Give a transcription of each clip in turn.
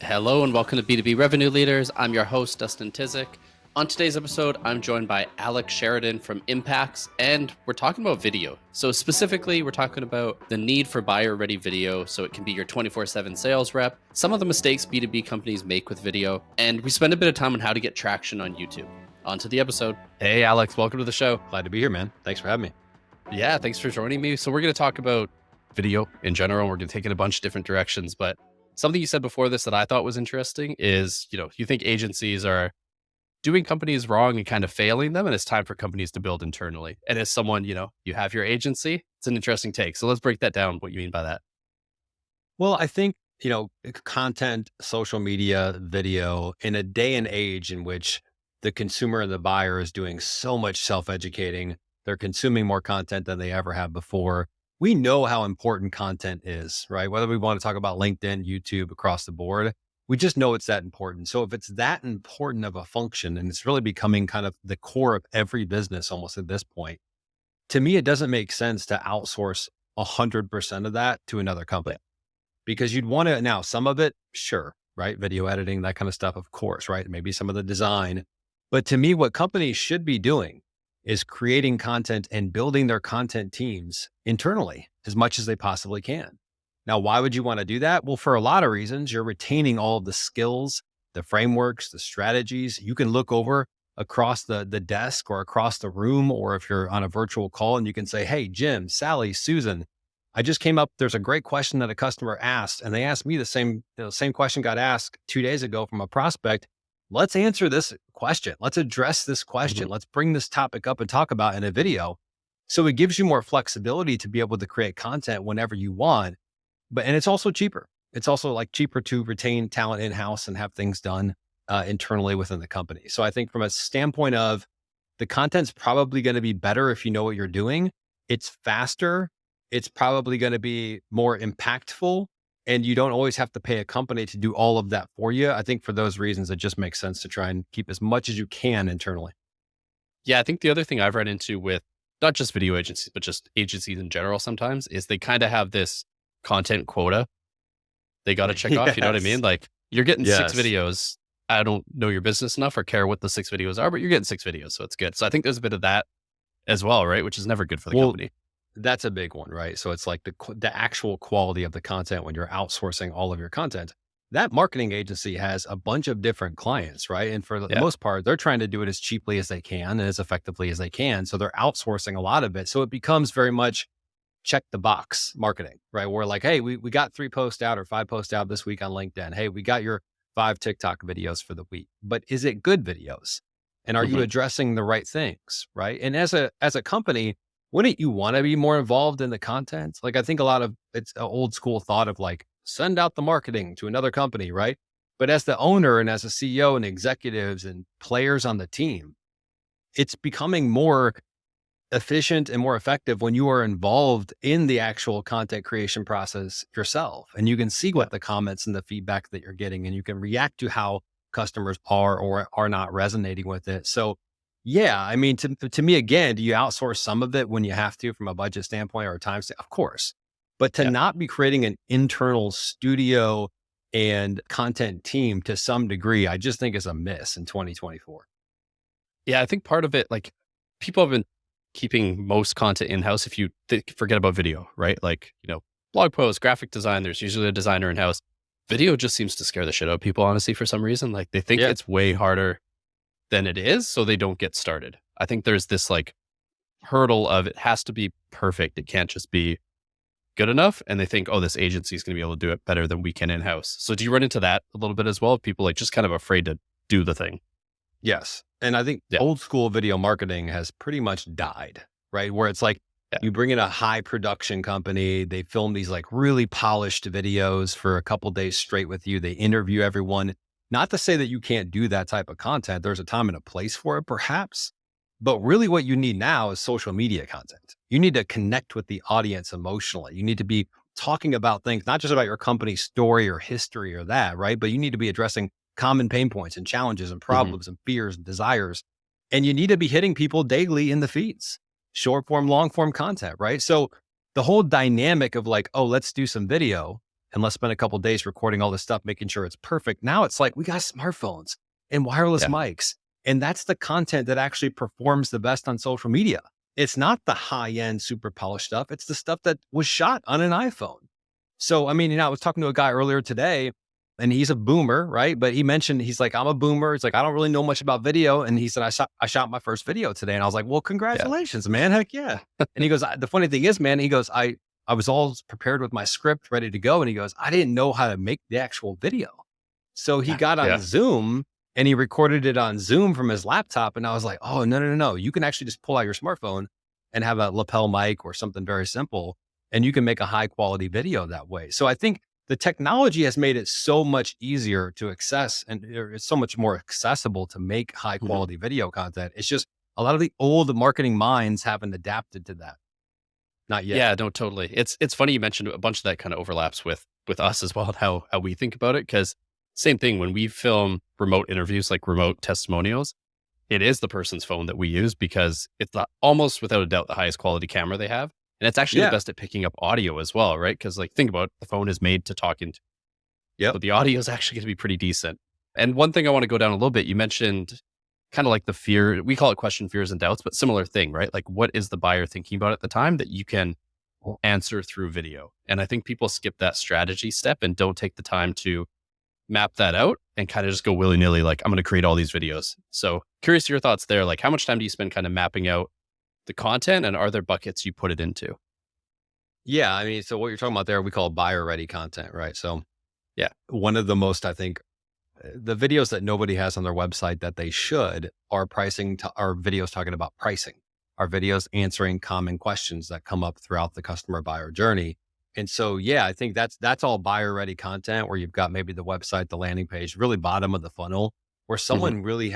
Hello and welcome to B2B Revenue Leaders. I'm your host, Dustin Tizik. On today's episode, I'm joined by Alex Sheridan from Impacts, and we're talking about video. So specifically, we're talking about the need for buyer-ready video so it can be your 24/7 sales rep, some of the mistakes B2B companies make with video, and we spend a bit of time on how to get traction on YouTube. On to the episode. Hey, Alex, welcome to the show. Glad to be here, man. Thanks for having me. Yeah, thanks for joining me. So we're going to talk about video in general. We're going to take it a bunch of different directions, but something you said before this that I thought was interesting is, you think agencies are doing companies wrong and kind of failing them, and it's time for companies to build internally. And as someone, you have your agency, it's an interesting take. So let's break that down, what you mean by that. Well, I think, content, social media, video, in a day and age in which the consumer and the buyer is doing so much self-educating, they're consuming more content than they ever have before. We know how important content is, right? Whether we want to talk about LinkedIn, YouTube, across the board, we just know it's that important. So if it's that important of a function and it's really becoming kind of the core of every business almost at this point, to me, it doesn't make sense to outsource 100% of that to another company because you'd want to, now some of it, sure, right? Video editing, that kind of stuff, of course, right? Maybe some of the design. But to me, what companies should be doing is creating content and building their content teams internally as much as they possibly can. Now, why would you want to do that? Well, for a lot of reasons. You're retaining all of the skills, the frameworks, the strategies. You can look over across the desk or across the room, or if you're on a virtual call and you can say, hey, Jim, Sally, Susan, I just came up. There's a great question that a customer asked, and they asked me the same question got asked 2 days ago from a prospect. Let's answer this question. Let's address this question. Mm-hmm. Let's bring this topic up and talk about in a video. So it gives you more flexibility to be able to create content whenever you want. And it's also cheaper. It's also cheaper to retain talent in-house and have things done internally within the company. So I think from a standpoint of the content's probably going to be better if you know what you're doing. It's faster. It's probably going to be more impactful. And you don't always have to pay a company to do all of that for you. I think for those reasons, it just makes sense to try and keep as much as you can internally. Yeah, I think the other thing I've run into with not just video agencies, but just agencies in general sometimes is they kind of have this content quota they got to check off. You know what I mean? Like you're getting 6 videos. I don't know your business enough or care what the 6 videos are, but you're getting 6 videos. So it's good. So I think there's a bit of that as well, right? Which is never good for the company. That's a big one, right? So it's like the actual quality of the content when you're outsourcing all of your content. That marketing agency has a bunch of different clients, right? And for the most part, they're trying to do it as cheaply as they can and as effectively as they can. So they're outsourcing a lot of it. So it becomes very much check the box marketing, right? We're like, hey, we got 3 posts out or 5 posts out this week on LinkedIn. Hey, we got your 5 TikTok videos for the week, but is it good videos? And are you addressing the right things, right? And as a company, wouldn't you want to be more involved in the content? I think a lot of it's an old school thought of send out the marketing to another company, right? But as the owner and as a CEO and executives and players on the team, it's becoming more efficient and more effective when you are involved in the actual content creation process yourself. And you can see what the comments and the feedback that you're getting, and you can react to how customers are or are not resonating with it. So yeah, I mean, to me, again, do you outsource some of it when you have to from a budget standpoint or a time standpoint? Of course. But to not be creating an internal studio and content team to some degree, I just think is a miss in 2024. Yeah, I think part of it, people have been keeping most content in-house if you forget about video, right? Blog posts, graphic design, there's usually a designer in-house. Video just seems to scare the shit out of people, honestly, for some reason. They think it's way harder than it is, so they don't get started. I think there's this hurdle of it has to be perfect. It can't just be good enough. And they think, oh, this agency is going to be able to do it better than we can in-house. So do you run into that a little bit as well? People just kind of afraid to do the thing. Yes. And I think old school video marketing has pretty much died, right? Where it's you bring in a high production company, they film these really polished videos for a couple days straight with you. They interview everyone. Not to say that you can't do that type of content. There's a time and a place for it, perhaps. But really what you need now is social media content. You need to connect with the audience emotionally. You need to be talking about things, not just about your company's story or history or that, right? But you need to be addressing common pain points and challenges and problems and fears and desires. And you need to be hitting people daily in the feeds, short form, long form content, right? So the whole dynamic of oh, let's do some video and let's spend a couple of days recording all this stuff, making sure it's perfect. Now it's like we got smartphones and wireless Yeah. mics. And that's the content that actually performs the best on social media. It's not the high end, super polished stuff. It's the stuff that was shot on an iPhone. So, I mean, I was talking to a guy earlier today and he's a boomer, right? But he mentioned, he's like, I'm a boomer. It's like, I don't really know much about video. And he said, I shot my first video today. And I was like, well, Yeah. congratulations, man. Heck yeah. And he goes, the funny thing is, man, he goes, I was all prepared with my script ready to go. And he goes, I didn't know how to make the actual video. So he got on Yeah. Zoom and he recorded it on Zoom from his laptop. And I was like, oh, no. You can actually just pull out your smartphone and have a lapel mic or something very simple. And you can make a high quality video that way. So I think the technology has made it so much easier to access, and it's so much more accessible to make high Mhm. quality video content. It's just a lot of the old marketing minds haven't adapted to that. Not yet. Yeah, no, totally. It's funny you mentioned a bunch of that kind of overlaps with us as well, and how we think about it. Because same thing when we film remote interviews, like remote testimonials, it is the person's phone that we use because it's almost without a doubt the highest quality camera they have, and it's actually the Yeah. best at picking up audio as well, right? Because like think about it, the phone is made to talk into, Yep. but the audio is actually going to be pretty decent. And one thing I want to go down a little bit, you mentioned kind of like the fear, we call it question, fears, and doubts, but similar thing, right? Like what is the buyer thinking about at the time that you can answer through video? And I think people skip that strategy step and don't take the time to map that out and kind of just go willy nilly, like, I'm going to create all these videos. So curious your thoughts there. Like, how much time do you spend kind of mapping out the content, and are there buckets you put it into? Yeah. I mean, so what you're talking about there, we call buyer ready content, right? So Yeah. one of the most, I think, the videos that nobody has on their website that they should are are videos talking about pricing, are videos answering common questions that come up throughout the customer buyer journey. And so, yeah, I think that's all buyer ready content where you've got maybe the website, the landing page, really bottom of the funnel, where Hmm. someone really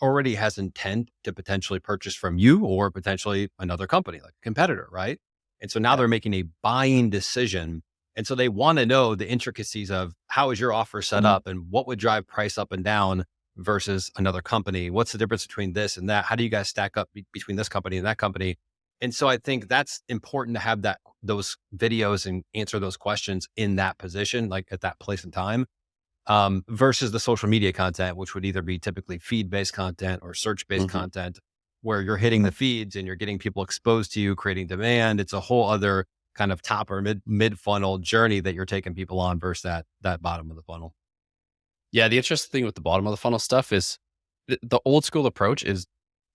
already has intent to potentially purchase from you or potentially another company, like a competitor, right? And so now Yeah. they're making a buying decision, and so they want to know the intricacies of how is your offer set up and what would drive price up and down versus another company. What's the difference between this and that? How do you guys stack up between this company and that company? And so I think that's important to have those videos and answer those questions in that position, like at that place and time, versus the social media content, which would either be typically feed based content or search based Hmm. content, where you're hitting the feeds and you're getting people exposed to you, creating demand. It's a whole other kind of top or mid funnel journey that you're taking people on versus that bottom of the funnel. Yeah. The interesting thing with the bottom of the funnel stuff is the old school approach is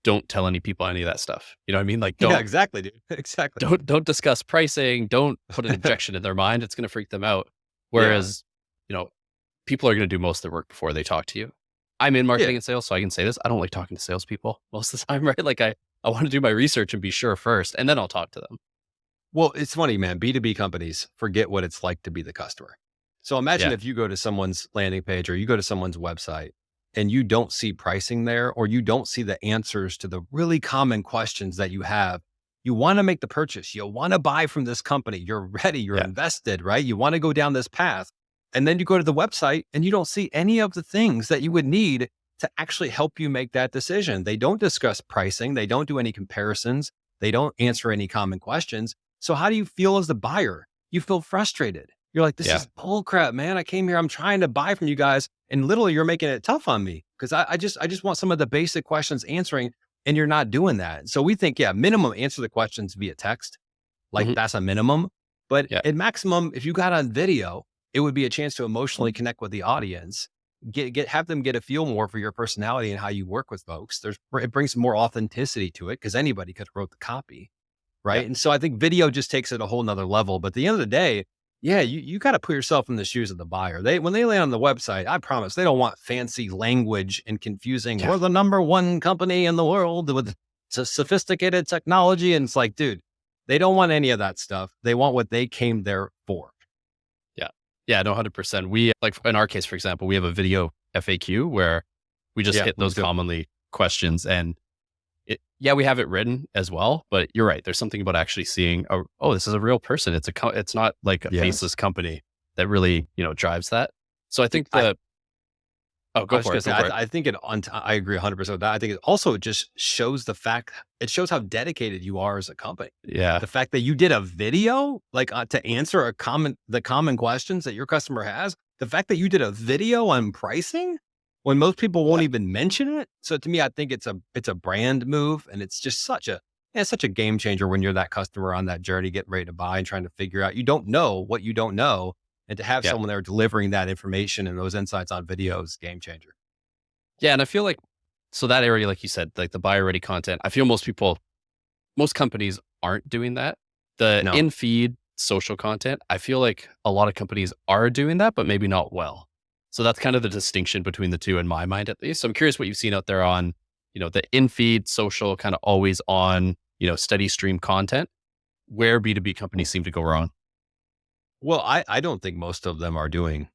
don't tell any people any of that stuff. You know what I mean? Like Yeah, exactly, dude. Exactly. don't discuss pricing. Don't put an objection in their mind. It's going to freak them out. Yeah. Whereas, you know, people are going to do most of their work before they talk to you. I'm in Yeah. marketing and sales, so I can say this. I don't like talking to salespeople most of the time, right? Like I want to do my research and be sure first, and then I'll talk to them. Well, it's funny, man. B2B companies forget what it's like to be the customer. So imagine Yeah. if you go to someone's landing page or you go to someone's website and you don't see pricing there, or you don't see the answers to the really common questions that you have. You want to make the purchase. You want to buy from this company. You're ready. You're Yeah. invested, right? You want to go down this path. And then you go to the website and you don't see any of the things that you would need to actually help you make that decision. They don't discuss pricing. They don't do any comparisons. They don't answer any common questions. So how do you feel as the buyer? You feel frustrated. You're like, this Yeah. is bull crap, man. I came here. I'm trying to buy from you guys. And literally you're making it tough on me because I just want some of the basic questions answering, and you're not doing that. So we think, yeah, minimum answer the questions via text. Like Mhm. that's a minimum. But Yeah. at maximum, if you got on video, it would be a chance to emotionally connect with the audience, have them get a feel more for your personality and how you work with folks. It brings more authenticity to it because anybody could have wrote the copy. Yeah. Right. And so I think video just takes it a whole nother level. But at the end of the day, yeah, you got to put yourself in the shoes of the buyer. When they land on the website, I promise they don't want fancy language and confusing. Yeah. We're the number one company in the world with sophisticated technology. And it's like, dude, they don't want any of that stuff. They want what they came there for. Yeah. Yeah. No, 100%. We, like in our case, for example, we have a video FAQ where we just Yeah, hit me those too. commonly questions, and yeah, we have it written as well, but you're right. There's something about actually seeing, oh, this is a real person. It's not like a Yes. faceless company that really, drives that. So I think I- the Oh, I go was for gonna it. say, Go for it. I think I agree 100% with that. I think it also just shows it shows how dedicated you are as a company. Yeah. The fact that you did a video, like, to answer the common questions that your customer has, the fact that you did a video on pricing when most people won't Yeah. even mention it. So to me, I think it's a brand move, and it's just such a game changer when you're that customer on that journey, getting ready to buy and trying to figure out, you don't know what you don't know. And to have Yeah. someone there delivering that information and those insights on video is game changer. Yeah. And I feel like, so that area, like you said, like the buyer ready content, I feel most companies aren't doing that. The No. in feed social content, I feel like a lot of companies are doing that, but maybe not well. So that's kind of the distinction between the two in my mind, at least. So I'm curious what you've seen out there on, the in feed social kind of always on, steady stream content, where B2B companies seem to go wrong. Well, I don't think most of them are doing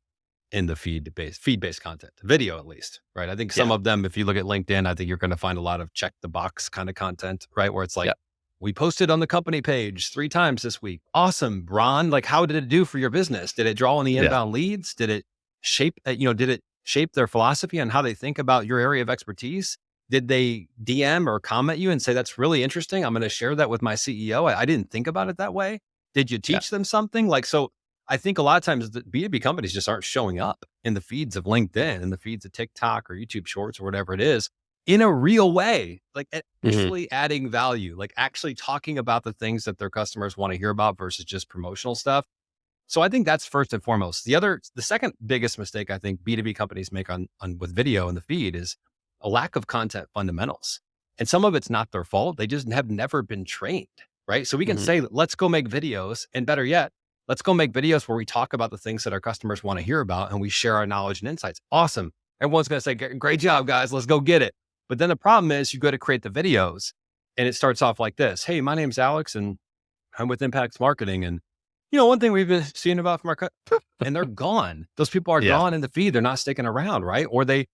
in the feed-based content, video at least, right? I think some Yeah. of them, if you look at LinkedIn, I think you're going to find a lot of check the box kind of content, right? Where it's like, Yeah. we posted on the company page 3 times this week. Awesome, Ron. Like, how did it do for your business? Did it draw any Yeah. inbound leads? Did it did it shape their philosophy on how they think about your area of expertise? Did they DM or comment you and say, that's really interesting, I'm going to share that with my CEO? I didn't think about it that way. Did you Yeah. teach them something? Like, so I think a lot of times the B2B companies just aren't showing up in the feeds of LinkedIn and the feeds of TikTok or YouTube Shorts or whatever it is in a real way, like Hmm. actually adding value, like actually talking about the things that their customers want to hear about versus just promotional stuff. So I think that's first and foremost. The second biggest mistake I think B2B companies make on with video in the feed is a lack of content fundamentals. And some of it's not their fault. They just have never been trained, right? So we can Hmm. say, let's go make videos, and better yet, let's go make videos where we talk about the things that our customers want to hear about and we share our knowledge and insights. Awesome. Everyone's going to say, great job, guys. Let's go get it. But then the problem is you go to create the videos and it starts off like this. Hey, my name's Alex and I'm with Impacts Marketing. And one thing we've been seeing about from and they're gone. Those people are Yeah. gone in the feed. They're not sticking around, right? Or they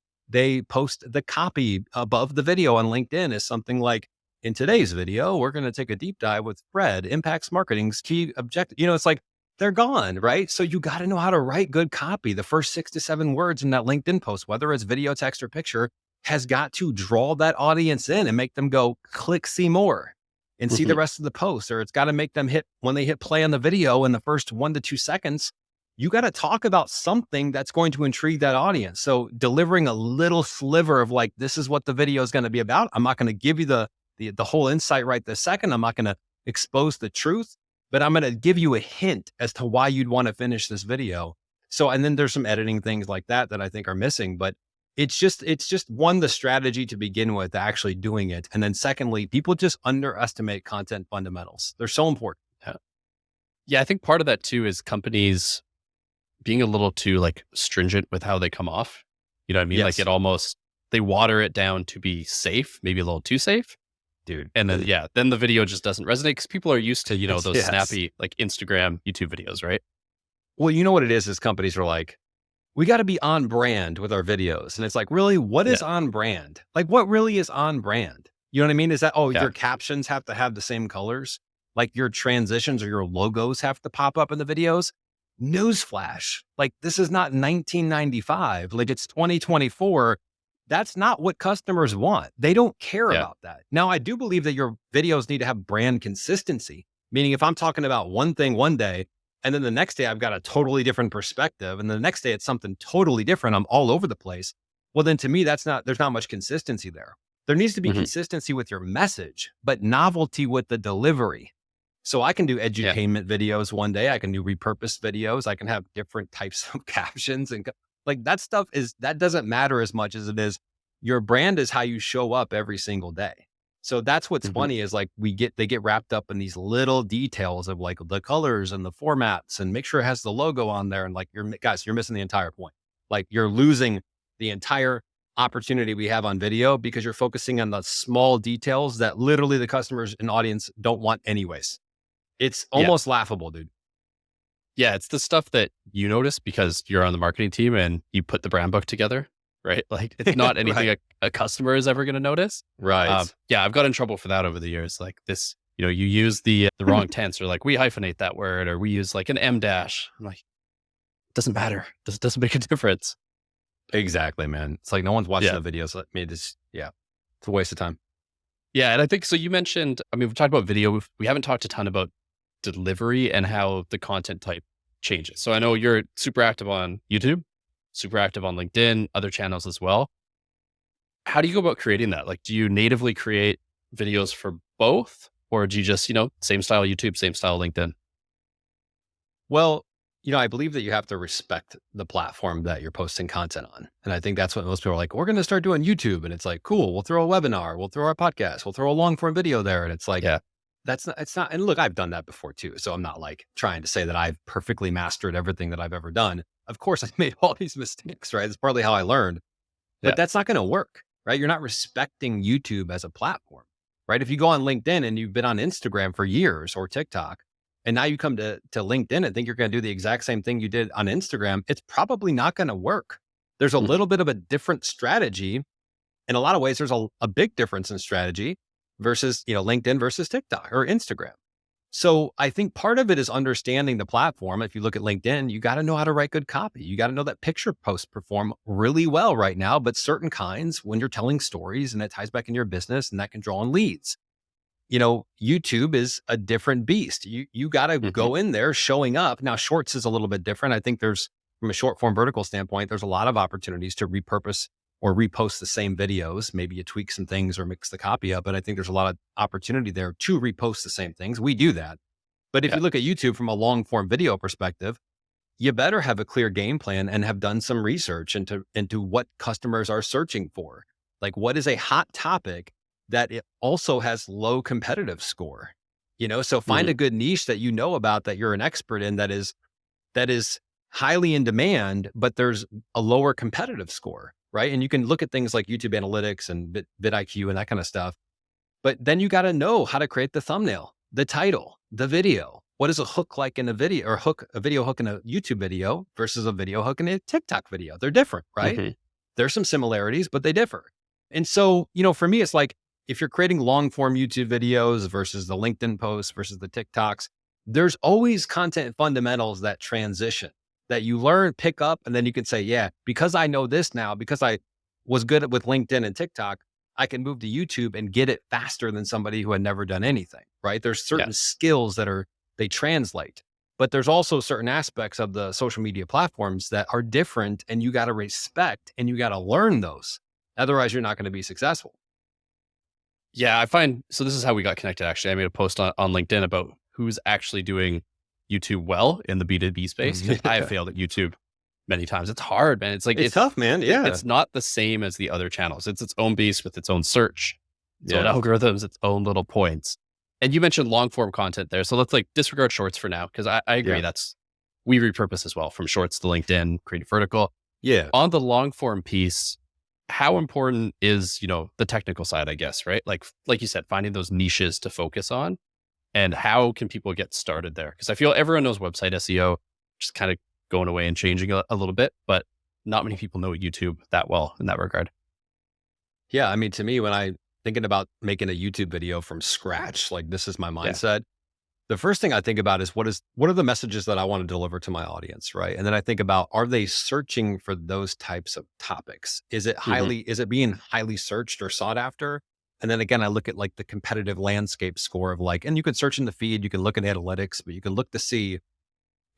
post the copy above the video on LinkedIn as something like, in today's video, we're going to take a deep dive with Fred, Impacts Marketing's key objective. It's like they're gone, right? So you got to know how to write good copy. The first 6 to 7 words in that LinkedIn post, whether it's video, text, or picture, has got to draw that audience in and make them go click, see more and see Hmm. the rest of the post, or it's got to make them when they hit play on the video in the first 1 to 2 seconds, you got to talk about something that's going to intrigue that audience. So delivering a little sliver of like, this is what the video is going to be about. I'm not going to give you the whole insight right this second. I'm not going to expose the truth, but I'm going to give you a hint as to why you'd want to finish this video. So, and then there's some editing things like that I think are missing, but it's just one, the strategy to begin with, actually doing it. And then secondly, people just underestimate content fundamentals. They're so important. Yeah. Yeah. I think part of that too is companies being a little too like stringent with how they come off. You know what I mean? Like Yes, they water it down to be safe, maybe a little too safe. dude. And then, then the video just doesn't resonate because people are used to, those Yes. snappy like Instagram, YouTube videos, right? Well, you know what it is companies are like, we got to be on brand with our videos. And it's like, really, what is Yeah. on brand? Like, what really is on brand? You know what I mean? Is that, Yeah. your captions have to have the same colors? Like your transitions or your logos have to pop up in the videos? Newsflash. Like, this is not 1995. Like, it's 2024. That's not what customers want. They don't care Yeah. about that. Now, I do believe that your videos need to have brand consistency, meaning if I'm talking about one thing one day, and then the next day I've got a totally different perspective. And the next day it's something totally different. I'm all over the place. Well, then to me, there's not much consistency there. There needs to be Hmm. consistency with your message, but novelty with the delivery. So I can do Yeah. edutainment videos one day. I can do repurposed videos. I can have different types of captions and like that stuff that doesn't matter as much as it is your brand is how you show up every single day. So that's what's Hmm. funny is like they get wrapped up in these little details of like the colors and the formats and make sure it has the logo on there. And like you're missing the entire point. Like you're losing the entire opportunity we have on video because you're focusing on the small details that literally the customers and audience don't want anyways. It's Yeah. almost laughable, dude. Yeah. It's the stuff that you notice because you're on the marketing team and you put the brand book together, right? Like it's not anything Right. a customer is ever going to notice. Right. Yeah. I've got in trouble for that over the years. Like this, you use the wrong tense or like we hyphenate that word or we use like an M dash. I'm like, it doesn't matter. This doesn't make a difference. Exactly, man. It's like no one's watching Yeah. the videos. I mean, yeah, it's a waste of time. Yeah. And I think so. You mentioned, I mean, we've talked about video. We haven't talked a ton about delivery and how the content type changes. So I know you're super active on YouTube, super active on LinkedIn, other channels as well. How do you go about creating that? Like, do you natively create videos for both, or do you just, same style YouTube, same style LinkedIn? Well, I believe that you have to respect the platform that you're posting content on. And I think that's what most people are like, we're going to start doing YouTube. And it's like, cool, we'll throw a webinar, we'll throw our podcast, we'll throw a long form video there. And it's like, Yeah. it's not, and look, I've done that before too. So I'm not like trying to say that I've perfectly mastered everything that I've ever done. Of course, I've made all these mistakes, right? It's partly how I learned, but Yeah. that's not going to work, right? You're not respecting YouTube as a platform, right? If you go on LinkedIn and you've been on Instagram for years or TikTok, and now you come to LinkedIn and think you're going to do the exact same thing you did on Instagram, it's probably not going to work. There's a Mhm. little bit of a different strategy. In a lot of ways, there's a big difference in strategy versus, LinkedIn versus TikTok or Instagram. So I think part of it is understanding the platform. If you look at LinkedIn, you got to know how to write good copy. You got to know that picture posts perform really well right now, but certain kinds when you're telling stories and it ties back into your business and that can draw in leads. YouTube is a different beast. You got to Mhm. go in there showing up. Now, shorts is a little bit different. I think from a short form vertical standpoint, there's a lot of opportunities to repurpose or repost the same videos. Maybe you tweak some things or mix the copy up, but I think there's a lot of opportunity there to repost the same things. We do that. But if Yeah. you look at YouTube from a long form video perspective, you better have a clear game plan and have done some research into what customers are searching for. Like what is a hot topic that it also has low competitive score. So find Mhm. a good niche that you know about that you're an expert in that is highly in demand, but there's a lower competitive score, right? And you can look at things like YouTube analytics and vidIQ and that kind of stuff. But then you got to know how to create the thumbnail, the title, the video. What is a hook like in a video or a video hook in a YouTube video versus a video hook in a TikTok video? They're different, right? Mhm. There's some similarities, but they differ. And so, for me, it's like if you're creating long form YouTube videos versus the LinkedIn posts versus the TikToks, there's always content fundamentals that transition that you learn, pick up, and then you can say, yeah, because I know this now, because I was good with LinkedIn and TikTok, I can move to YouTube and get it faster than somebody who had never done anything, right? There's Yeah. certain skills they translate, but there's also certain aspects of the social media platforms that are different and you got to respect and you got to learn those. Otherwise, you're not going to be successful. Yeah. I find, so this is how we got connected. Actually, I made a post on LinkedIn about who's actually doing YouTube well in the B2B space, because I have Yeah. failed at YouTube many times. It's hard, man. It's like, It's tough, man. Yeah. it's not the same as the other channels. It's its own beast with its own search, its own Yeah. algorithms, its own little points. And you mentioned long form content there. So let's like disregard shorts for now, because I agree Yeah. we repurpose as well from shorts to LinkedIn, create vertical. Yeah. On the long form piece, how important is, the technical side, I guess, right? Like you said, finding those niches to focus on, and how can people get started there? Because I feel everyone knows website SEO, just kind of going away and changing a little bit, but not many people know YouTube that well in that regard. Yeah. I mean, to me, when I thinking about making a YouTube video from scratch, like this is my Yeah. mindset. The first thing I think about is what are the messages that I want to deliver to my audience, right? And then I think about, are they searching for those types of topics? Is Hmm. it being highly searched or sought after? And then again, I look at like the competitive landscape score of like, and you can search in the feed, you can look at analytics, but you can look to see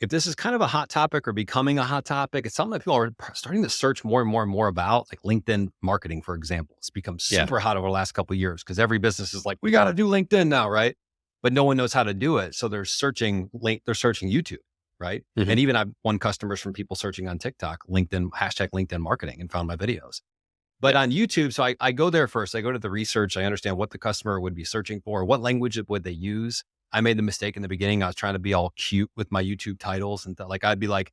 if this is kind of a hot topic or becoming a hot topic. It's something that people are starting to search more and more and more about, like LinkedIn marketing, for example. It's become Yeah. super hot over the last couple of years because every business is like, we got to do LinkedIn now, right? But no one knows how to do it. So they're searching YouTube, right? Hmm. And even I've won customers from people searching on TikTok, LinkedIn, hashtag LinkedIn marketing, and found my videos. But Yeah. on YouTube, so I go there first. I go to the research. I understand what the customer would be searching for. What language would they use? I made the mistake in the beginning. I was trying to be all cute with my YouTube titles and like I'd be like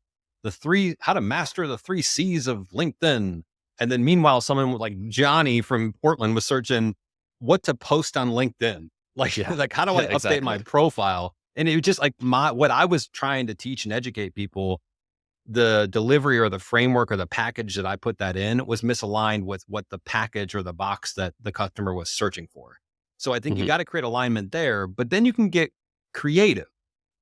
how to master the 3 C's of LinkedIn. And then meanwhile, someone like Johnny from Portland was searching what to post on LinkedIn. Like, Yeah. like how do Yeah. I update my Exactly. profile? And it was just like what I was trying to teach and educate people, the delivery or the framework or the package that I put that in was misaligned with what the package or the box that the customer was searching for. So I think you Hmm. got to create alignment there, but then you can get creative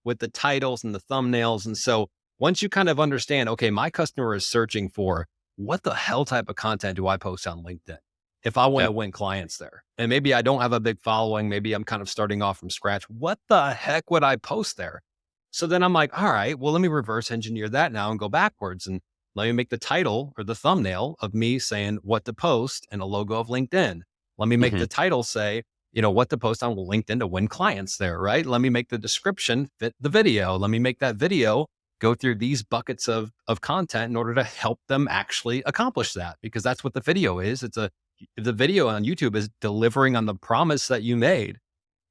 with the titles and the thumbnails. And so once you kind of understand, okay, my customer is searching for what the hell type of content do I post on LinkedIn if I want to win clients there? And maybe I don't have a big following. Maybe I'm kind of starting off from scratch. What the heck would I post there? So then I'm like, all right, well, let me reverse engineer that now and go backwards. And let me make the title or the thumbnail of me saying what to post and a logo of LinkedIn. Let me make the title say, what to post on LinkedIn to win clients there, right? Let me make the description fit the video. Let me make that video go through these buckets of content in order to help them actually accomplish that, because that's what the video is. The video on YouTube is delivering on the promise that you made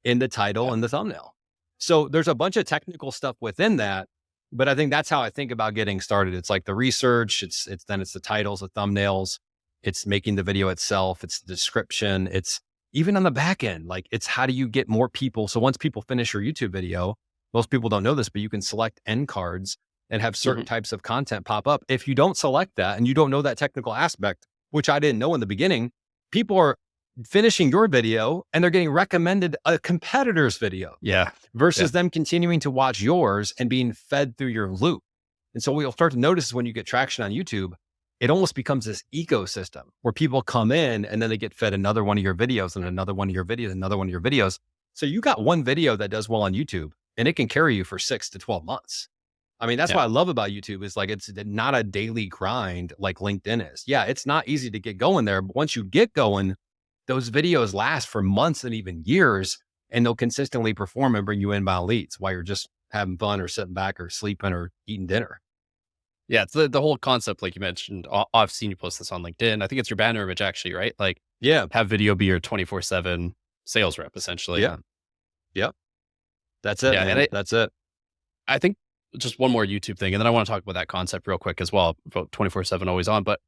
in the title and the thumbnail. So there's a bunch of technical stuff within that, but I think that's how I think about getting started. It's like the research, it's the titles, the thumbnails, it's making the video itself, it's the description, it's even on the back end, like it's how do you get more people? So once people finish your YouTube video, most people don't know this, but you can select end cards and have certain types of content pop up. If you don't select that and you don't know that technical aspect, which I didn't know in the beginning, people are finishing your video and they're getting recommended a competitor's video versus them continuing to watch yours and being fed through your loop. And so what you'll start to notice is when you get traction on YouTube, it almost becomes this ecosystem where people come in and then they get fed another one of your videos and another one of your videos, another one of your videos. So you got one video that does well on YouTube and it can carry you for 6 to 12 months. I mean, that's what I love about YouTube is like, it's not a daily grind like LinkedIn is. Yeah, it's not easy to get going there, but once you get going, those videos last for months and even years, and they'll consistently perform and bring you inbound leads while you're just having fun or sitting back or sleeping or eating dinner. Yeah, it's the whole concept, like you mentioned. I've seen you post this on LinkedIn. I think it's your banner image, actually, right? Like, have video be your 24/7 sales rep, essentially. Yeah. Yep. That's it. Yeah, man. That's it. I think just one more YouTube thing, and then I want to talk about that concept real quick as well, about 24/7 always on. But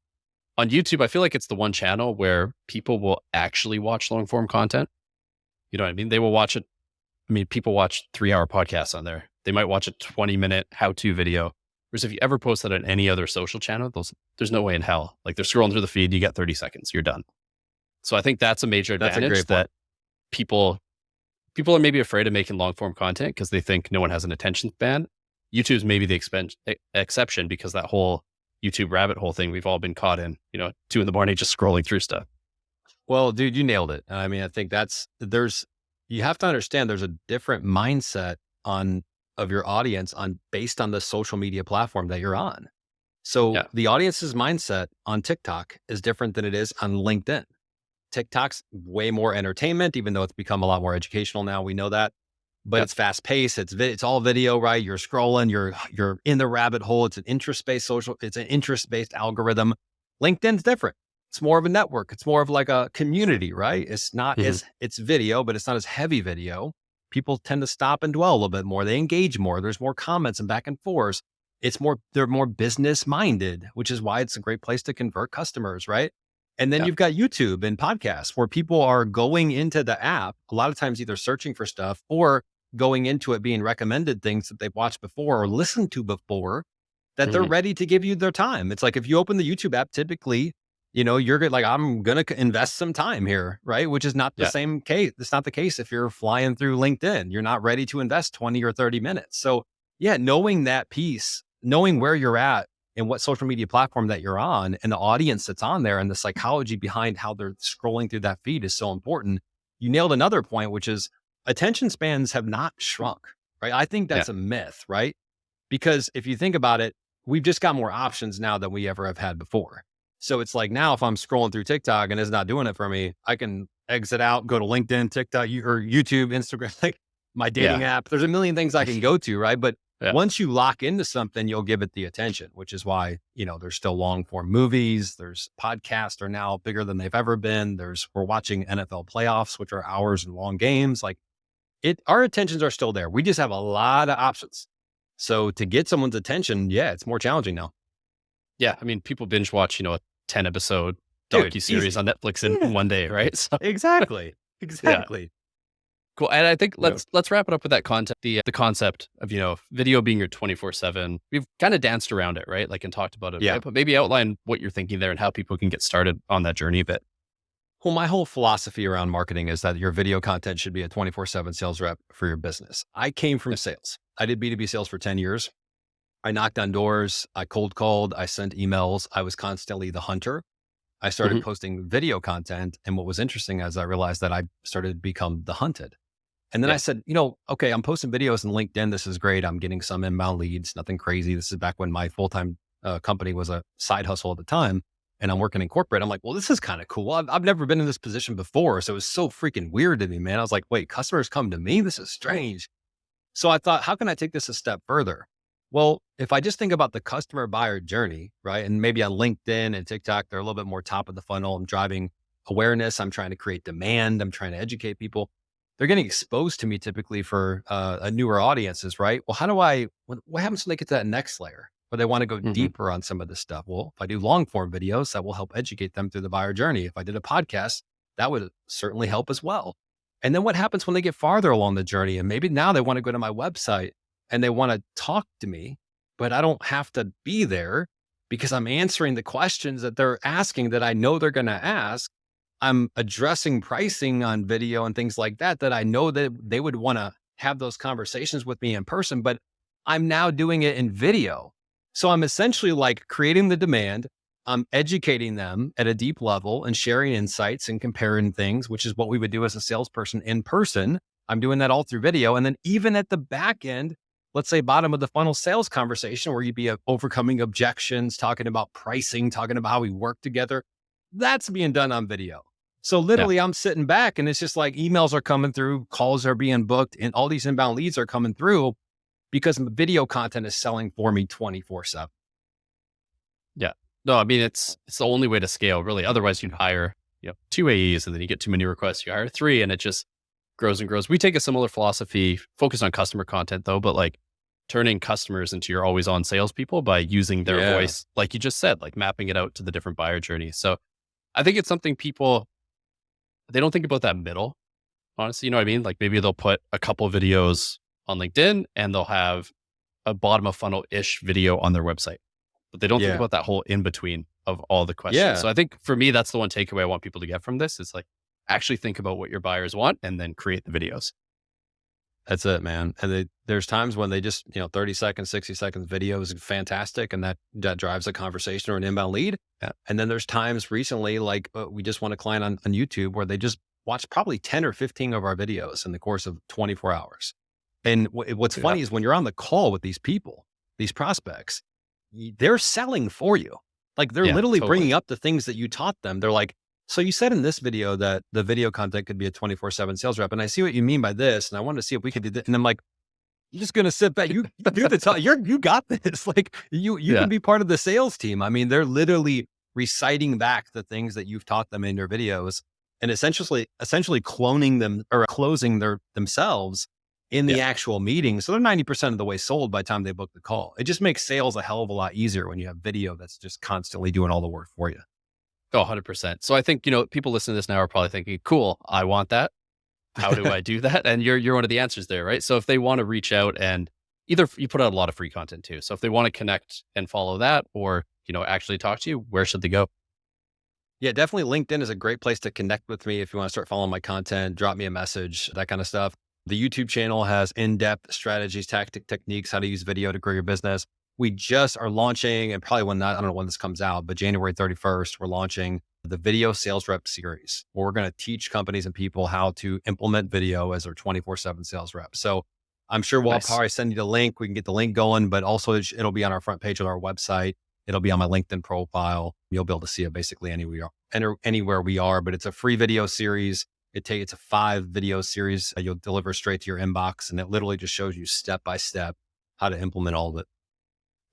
on YouTube, I feel like it's the one channel where people will actually watch long form content. You know what I mean? They will watch it. I mean, people watch 3-hour podcasts on there. They might watch a 20-minute how-to video. Whereas if you ever post that on any other social channel, there's no way in hell. Like they're scrolling through the feed, you get 30 seconds, you're done. So I think that's a major advantage that people are maybe afraid of making long form content because they think no one has an attention span. YouTube's maybe the exception because that whole YouTube rabbit hole thing we've all been caught in, 2 a.m, just scrolling through stuff. Well, dude, you nailed it. I mean, I think you have to understand there's a different mindset of your audience based on the social media platform that you're on. So the audience's mindset on TikTok is different than it is on LinkedIn. TikTok's way more entertainment, even though it's become a lot more educational now. We know that, but it's fast paced. It's all video, right? You're scrolling, you're in the rabbit hole. It's an interest-based algorithm. LinkedIn's different. It's more of a network. It's more of like a community, right? It's not it's video, but it's not as heavy video. People tend to stop and dwell a little bit more. They engage more. There's more comments and back and forth. They're more business minded, which is why it's a great place to convert customers, right? And then you've got YouTube and podcasts where people are going into the app, a lot of times either searching for stuff or going into it being recommended things that they've watched before or listened to before that they're ready to give you their time. It's like if you open the YouTube app, typically, you're good, like, I'm going to invest some time here, right? Which is not the same case. It's not the case if you're flying through LinkedIn. You're not ready to invest 20 or 30 minutes. So knowing that piece, knowing where you're at and what social media platform that you're on and the audience that's on there and the psychology behind how they're scrolling through that feed is so important. You nailed another point, which is attention spans have not shrunk, right? I think that's a myth, right? Because if you think about it, we've just got more options now than we ever have had before. So it's like now if I'm scrolling through TikTok and it's not doing it for me, I can exit out, go to LinkedIn, TikTok, or YouTube, Instagram, like my dating app. There's a million things I can go to, right? But once you lock into something, you'll give it the attention, which is why, there's still long form movies. There's podcasts are now bigger than they've ever been. We're watching NFL playoffs, which are hours and long games. Like our attentions are still there. We just have a lot of options. So to get someone's attention, it's more challenging now. Yeah. I mean, people binge watch, a 10-episode docuseries on Netflix in one day, right? So, exactly. Cool. And I think let's wrap it up with that content, the concept of, video being your 24/7. We've kind of danced around it, right? Like, and talked about it, right? But maybe outline what you're thinking there and how people can get started on that journey a bit. Well, my whole philosophy around marketing is that your video content should be a 24/7 sales rep for your business. I came from sales. I did B2B sales for 10 years. I knocked on doors. I cold called. I sent emails. I was constantly the hunter. I started Hmm. posting video content. And what was interesting is I realized that I started to become the hunted. And then I Yeah. said, okay, I'm posting videos on LinkedIn. This is great. I'm getting some inbound leads, nothing crazy. This is back when my full-time company was a side hustle at the time. And I'm working in corporate. I'm like, well, this is kind of cool. I've never been in this position before. So it was so freaking weird to me, man. I was like, wait, customers come to me? This is strange. So I thought, how can I take this a step further? Well, if I just think about the customer buyer journey, right? And maybe on LinkedIn and TikTok, they're a little bit more top of the funnel. I'm driving awareness. I'm trying to create demand. I'm trying to educate people. They're getting exposed to me typically for a newer audiences, right? Well, what happens when they get to that next layer where they want to go Hmm. deeper on some of this stuff? Well, if I do long form videos, that will help educate them through the buyer journey. If I did a podcast, that would certainly help as well. And then what happens when they get farther along the journey? And maybe now they want to go to my website and they want to talk to me, but I don't have to be there because I'm answering the questions that they're asking that I know they're going to ask. I'm addressing pricing on video and things like that, that I know that they would want to have those conversations with me in person, but I'm now doing it in video. So I'm essentially like creating the demand. I'm educating them at a deep level and sharing insights and comparing things, which is what we would do as a salesperson in person. I'm doing that all through video. And then even at the back end, let's say bottom of the funnel sales conversation where you'd be overcoming objections, talking about pricing, talking about how we work together, that's being done on video. So Yeah. literally I'm sitting back and it's just like emails are coming through, calls are being booked, and all these inbound leads are coming through because the video content is selling for me 24/7. Yeah. No, I mean, it's the only way to scale, really. Otherwise, you'd hire, two AEs and then you get too many requests. You hire three and it just grows and grows. We take a similar philosophy, focus on customer content though, but like turning customers into your always on salespeople by using their Yeah. voice, like you just said, like mapping it out to the different buyer journeys. So I think it's something people, they don't think about that middle, honestly. You know what I mean? Like maybe they'll put a couple of videos on LinkedIn and they'll have a bottom of funnel ish video on their website, but they don't think Yeah. about that whole in between of all the questions. Yeah. So I think for me, that's the one takeaway I want people to get from this is like actually think about what your buyers want and then create the videos. That's it, man. And there's times when they just, 30 seconds, 60 seconds video is fantastic. And that drives a conversation or an inbound lead. Yeah. And then there's times recently, like we just won a client on YouTube where they just watched probably 10 or 15 of our videos in the course of 24 hours. And what's Yeah. funny is when you're on the call with these people, these prospects, they're selling for you. Like they're Yeah, literally totally. bringing up the things that you taught them. They're like, so you said in this video that the video content could be a 24/7 sales rep. And I see what you mean by this. And I wanted to see if we could do that. And I'm like, you're just going to sit back. You're the top, you got this. Like you Yeah. can be part of the sales team. I mean, they're literally reciting back the things that you've taught them in your videos and essentially cloning them or closing themselves in the Yeah. actual meeting. So they're 90% of the way sold by the time they book the call. It just makes sales a hell of a lot easier when you have video that's just constantly doing all the work for you. Oh, 100%. So I think, people listening to this now are probably thinking, cool, I want that. How do I do that? And you're one of the answers there, right? So if they want to reach out and either you put out a lot of free content too. So if they want to connect and follow that or, actually talk to you, where should they go? Yeah, definitely LinkedIn is a great place to connect with me if you want to start following my content, drop me a message, that kind of stuff. The YouTube channel has in-depth strategies, techniques, how to use video to grow your business. We just are launching, and probably I don't know when this comes out, but January 31st, we're launching the Video Sales Rep series, where we're going to teach companies and people how to implement video as their 24/7 sales rep. So I'm sure we'll Nice. probably send you the link. We can get the link going, but also it'll be on our front page of our website. It'll be on my LinkedIn profile. You'll be able to see it basically anywhere we are, but it's a free video series. It's a 5 video series that you'll deliver straight to your inbox. And it literally just shows you step by step how to implement all of it.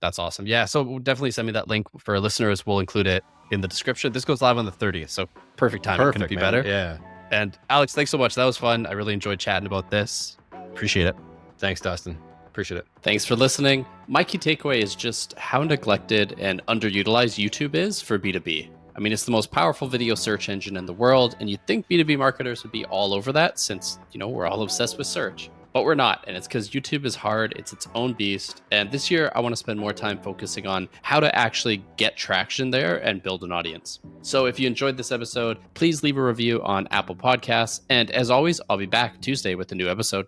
That's awesome. Yeah. So definitely send me that link for our listeners. We'll include it in the description. This goes live on the 30th. So perfect timing. Couldn't Perfect, be man. better. Yeah. And Alex, thanks so much. That was fun. I really enjoyed chatting about this. Appreciate it. Thanks, Dustin. Appreciate it. Thanks for listening. My key takeaway is just how neglected and underutilized YouTube is for B2B. I mean, it's the most powerful video search engine in the world, and you'd think B2B marketers would be all over that since, we're all obsessed with search. But we're not, and it's because YouTube is hard, it's its own beast. And this year, I want to spend more time focusing on how to actually get traction there and build an audience. So if you enjoyed this episode, please leave a review on Apple Podcasts. And as always, I'll be back Tuesday with a new episode.